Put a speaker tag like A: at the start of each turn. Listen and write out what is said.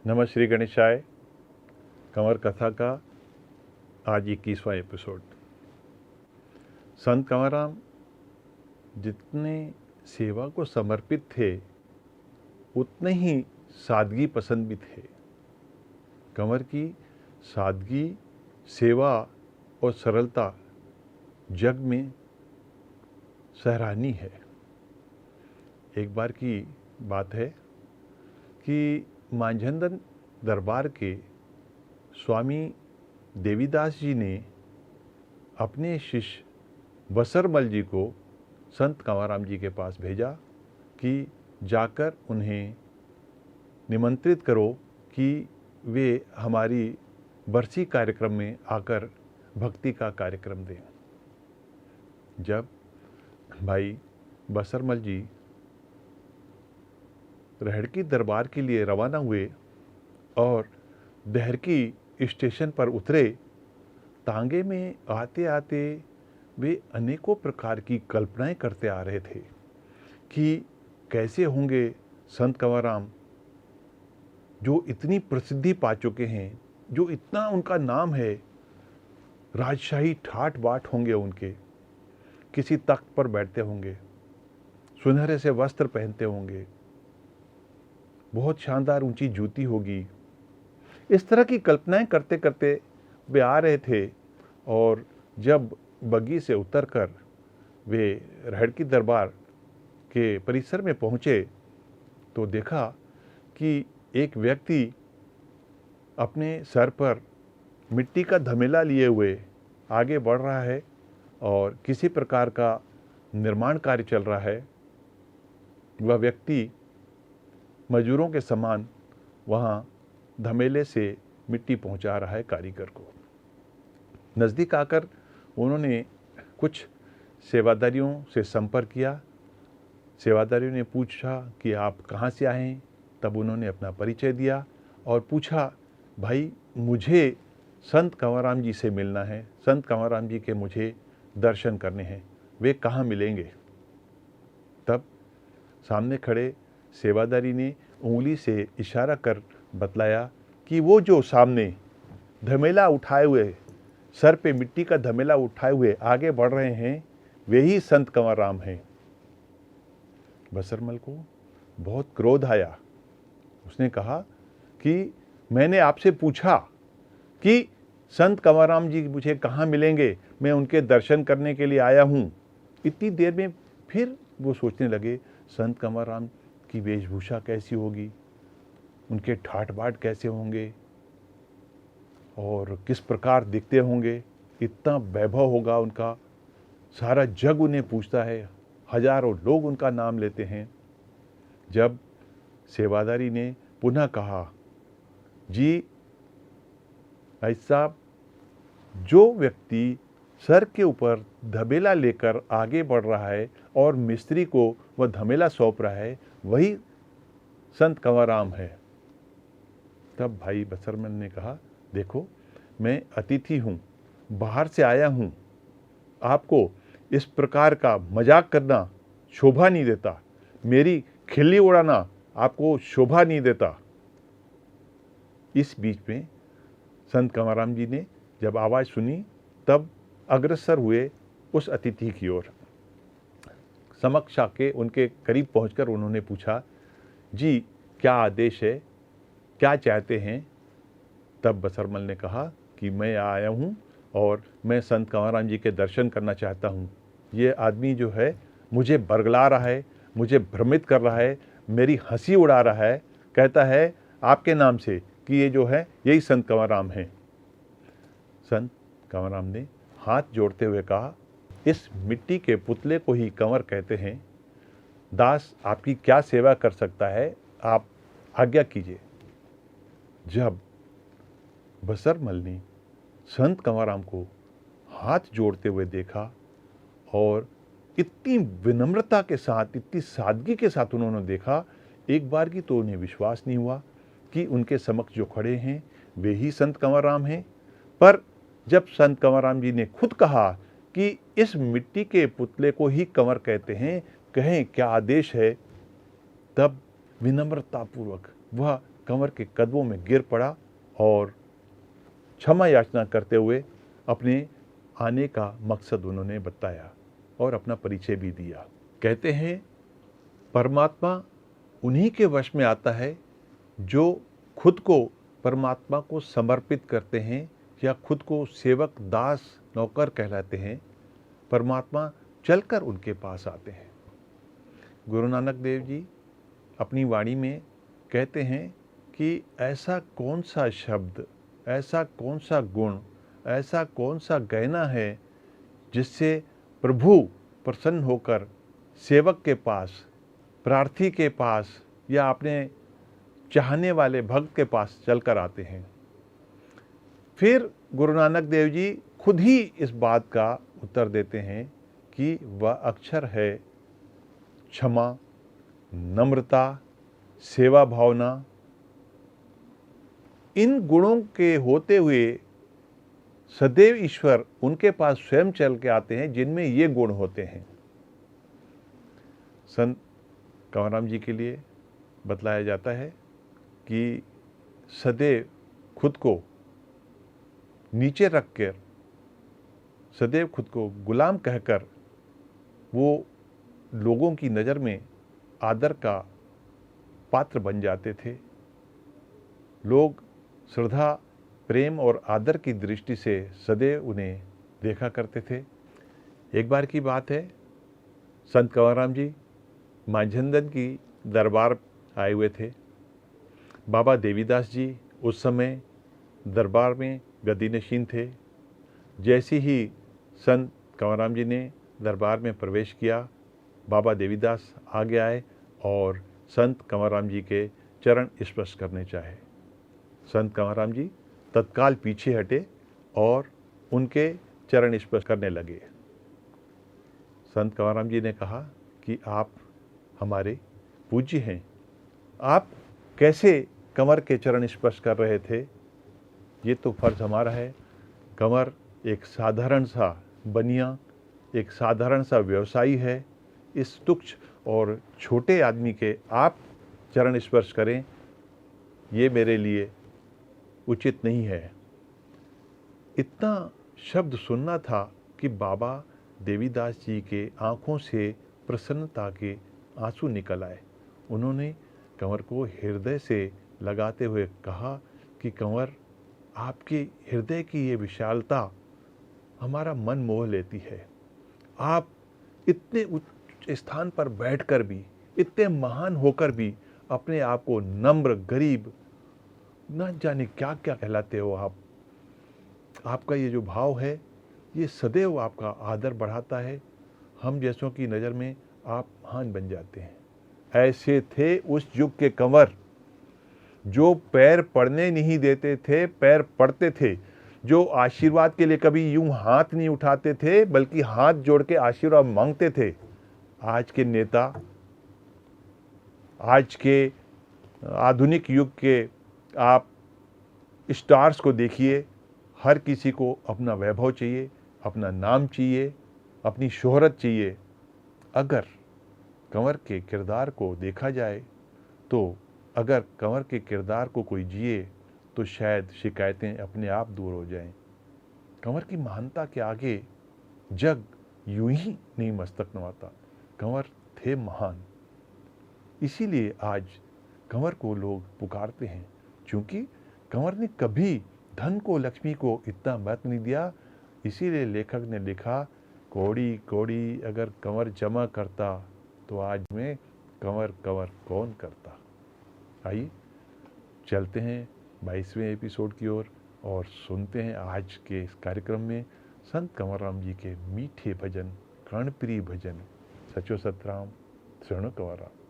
A: नमः श्री गणेशाय। कंवर कथा का आज 21वां एपिसोड। संत कंवरराम जितने सेवा को समर्पित थे उतने ही सादगी पसंद भी थे। कंवर की सादगी, सेवा और सरलता जग में सराहनीय है। एक बार की बात है कि मांझंदन दरबार के स्वामी देवीदास जी ने अपने शिष्य बसरमल जी को संत कंवरराम जी के पास भेजा कि जाकर उन्हें निमंत्रित करो कि वे हमारी बरसी कार्यक्रम में आकर भक्ति का कार्यक्रम दें। जब भाई बसरमल जी रहड़की दरबार के लिए रवाना हुए और देहरकी स्टेशन पर उतरे, तांगे में आते आते वे अनेकों प्रकार की कल्पनाएं करते आ रहे थे कि कैसे होंगे संत कंवरराम, जो इतनी प्रसिद्धि पा चुके हैं, जो इतना उनका नाम है। राजशाही ठाट बाट होंगे उनके, किसी तख्त पर बैठते होंगे, सुनहरे से वस्त्र पहनते होंगे, बहुत शानदार ऊंची जूती होगी। इस तरह की कल्पनाएं करते करते वे आ रहे थे और जब बग्गी से उतरकर वे रहड़की दरबार के परिसर में पहुंचे तो देखा कि एक व्यक्ति अपने सर पर मिट्टी का धमेला लिए हुए आगे बढ़ रहा है और किसी प्रकार का निर्माण कार्य चल रहा है। वह व्यक्ति मजदूरों के समान वहाँ धमेले से मिट्टी पहुँचा रहा है कारीगर को। नज़दीक आकर उन्होंने कुछ सेवादारियों से संपर्क किया। सेवादारियों ने पूछा कि आप कहाँ से आए हैं। तब उन्होंने अपना परिचय दिया और पूछा, भाई मुझे संत कंवरराम जी से मिलना है, संत कंवरराम जी के मुझे दर्शन करने हैं, वे कहाँ मिलेंगे। तब सामने खड़े सेवादारी ने उंगली से इशारा कर बतलाया कि वो जो सामने धमेला उठाए हुए, सर पे मिट्टी का धमेला उठाए हुए आगे बढ़ रहे हैं, वे ही संत कंवरराम हैं। बसरमल को बहुत क्रोध आया। उसने कहा कि मैंने आपसे पूछा कि संत कंवरराम जी मुझे कहाँ मिलेंगे, मैं उनके दर्शन करने के लिए आया हूँ। इतनी देर में फिर वो सोचने लगे, संत कंवरराम की वेशभूषा कैसी होगी, उनके ठाट बाट कैसे होंगे और किस प्रकार दिखते होंगे, इतना वैभव होगा उनका, सारा जग उन्हें पूछता है, हजारों लोग उनका नाम लेते हैं। जब सेवादारी ने पुनः कहा, जी भाई साहब, जो व्यक्ति सर के ऊपर धमेला लेकर आगे बढ़ रहा है और मिस्त्री को वह धमेला सौंप रहा है, वही संत कंवरराम है। तब भाई बसरमल ने कहा, देखो मैं अतिथि हूँ, बाहर से आया हूँ, आपको इस प्रकार का मजाक करना शोभा नहीं देता, मेरी खिल्ली उड़ाना आपको शोभा नहीं देता। इस बीच में संत कंवरराम जी ने जब आवाज़ सुनी तब अग्रसर हुए उस अतिथि की ओर। समक्ष आके उनके करीब पहुंचकर उन्होंने पूछा, जी क्या आदेश है, क्या चाहते हैं। तब बसरमल ने कहा कि मैं आया हूं और मैं संत कंवरराम जी के दर्शन करना चाहता हूं। ये आदमी जो है मुझे बरगला रहा है, मुझे भ्रमित कर रहा है, मेरी हंसी उड़ा रहा है, कहता है आपके नाम से कि ये जो है यही संत कंवरराम हैं। संत कंवरराम ने हाथ जोड़ते हुए कहा, इस मिट्टी के पुतले को ही कंवर कहते हैं। दास आपकी क्या सेवा कर सकता है, आप आज्ञा कीजिए। जब बसरमल ने संत कंवरराम को हाथ जोड़ते हुए देखा और इतनी विनम्रता के साथ, इतनी सादगी के साथ उन्होंने देखा, एक बार की तो उन्हें विश्वास नहीं हुआ कि उनके समक्ष जो खड़े हैं वे ही संत कंवरराम हैं। पर जब संत कंवरराम जी ने खुद कहा कि इस मिट्टी के पुतले को ही कंवर कहते हैं, कहें क्या आदेश है, तब विनम्रतापूर्वक वह कंवर के कदमों में गिर पड़ा और क्षमा याचना करते हुए अपने आने का मकसद उन्होंने बताया और अपना परिचय भी दिया। कहते हैं परमात्मा उन्हीं के वश में आता है जो खुद को परमात्मा को समर्पित करते हैं या खुद को सेवक, दास, नौकर कहलाते हैं। परमात्मा चलकर उनके पास आते हैं। गुरु नानक देव जी अपनी वाणी में कहते हैं कि ऐसा कौन सा शब्द, ऐसा कौन सा गुण, ऐसा कौन सा गहना है जिससे प्रभु प्रसन्न होकर सेवक के पास, प्रार्थी के पास या अपने चाहने वाले भक्त के पास चलकर आते हैं। फिर गुरु नानक देव जी खुद ही इस बात का उत्तर देते हैं कि वह अक्षर है क्षमा, नम्रता, सेवा भावना। इन गुणों के होते हुए सदैव ईश्वर उनके पास स्वयं चल के आते हैं जिनमें ये गुण होते हैं। संत कंवरराम जी के लिए बतलाया जाता है कि सदैव खुद को नीचे रखकर, सदैव खुद को गुलाम कहकर वो लोगों की नज़र में आदर का पात्र बन जाते थे। लोग श्रद्धा, प्रेम और आदर की दृष्टि से सदैव उन्हें देखा करते थे। एक बार की बात है, संत कंवरराम जी मांझंदन की दरबार आए हुए थे। बाबा देवीदास जी उस समय दरबार में गद्दीनशीन थे। जैसे ही संत कंवरराम जी ने दरबार में प्रवेश किया, बाबा देवीदास आगे आए और संत कंवरराम जी के चरण स्पर्श करने चाहे। संत कंवरराम जी तत्काल पीछे हटे और उनके चरण स्पर्श करने लगे। संत कंवरराम जी ने कहा कि आप हमारे पूज्य हैं, आप कैसे कंवर के चरण स्पर्श कर रहे थे? ये तो फर्ज हमारा है। कंवर एक साधारण सा बनिया, एक साधारण सा व्यवसायी है। इस तुच्छ और छोटे आदमी के आप चरण स्पर्श करें, ये मेरे लिए उचित नहीं है। इतना शब्द सुनना था कि बाबा देवीदास जी के आंखों से प्रसन्नता के आंसू निकल आए। उन्होंने कंवर को हृदय से लगाते हुए कहा कि कंवर, आपके हृदय की ये विशालता हमारा मन मोह लेती है। आप इतने उच्च स्थान पर बैठकर भी, इतने महान होकर भी अपने आप को नम्र, गरीब, न जाने क्या क्या कहलाते हो आप। आपका ये जो भाव है, ये सदैव आपका आदर बढ़ाता है। हम जैसों की नज़र में आप महान बन जाते हैं। ऐसे थे उस युग के कंवर, जो पैर पड़ने नहीं देते थे, पैर पड़ते थे। जो आशीर्वाद के लिए कभी यूं हाथ नहीं उठाते थे, बल्कि हाथ जोड़ के आशीर्वाद मांगते थे। आज के नेता, आज के आधुनिक युग के आप स्टार्स को देखिए, हर किसी को अपना वैभव चाहिए, अपना नाम चाहिए, अपनी शोहरत चाहिए। अगर कंवर के किरदार को देखा जाए तो अगर कंवर के किरदार को कोई जिए तो शायद शिकायतें अपने आप दूर हो जाएं। कंवर की महानता के आगे जग यूं ही नहीं मस्तक नवाता। कंवर थे महान, इसीलिए आज कंवर को लोग पुकारते हैं, क्योंकि कंवर ने कभी धन को, लक्ष्मी को इतना महत्व नहीं दिया। इसीलिए लेखक ने लिखा, कौड़ी कौड़ी अगर कंवर जमा करता तो आज में कंवर कंवर कौन करता। आइए चलते हैं 22वें एपिसोड की ओर और सुनते हैं आज के इस कार्यक्रम में संत कंवरराम जी के मीठे भजन, कर्णप्रिय भजन। सचो सतराम, शरणो कंवरराम।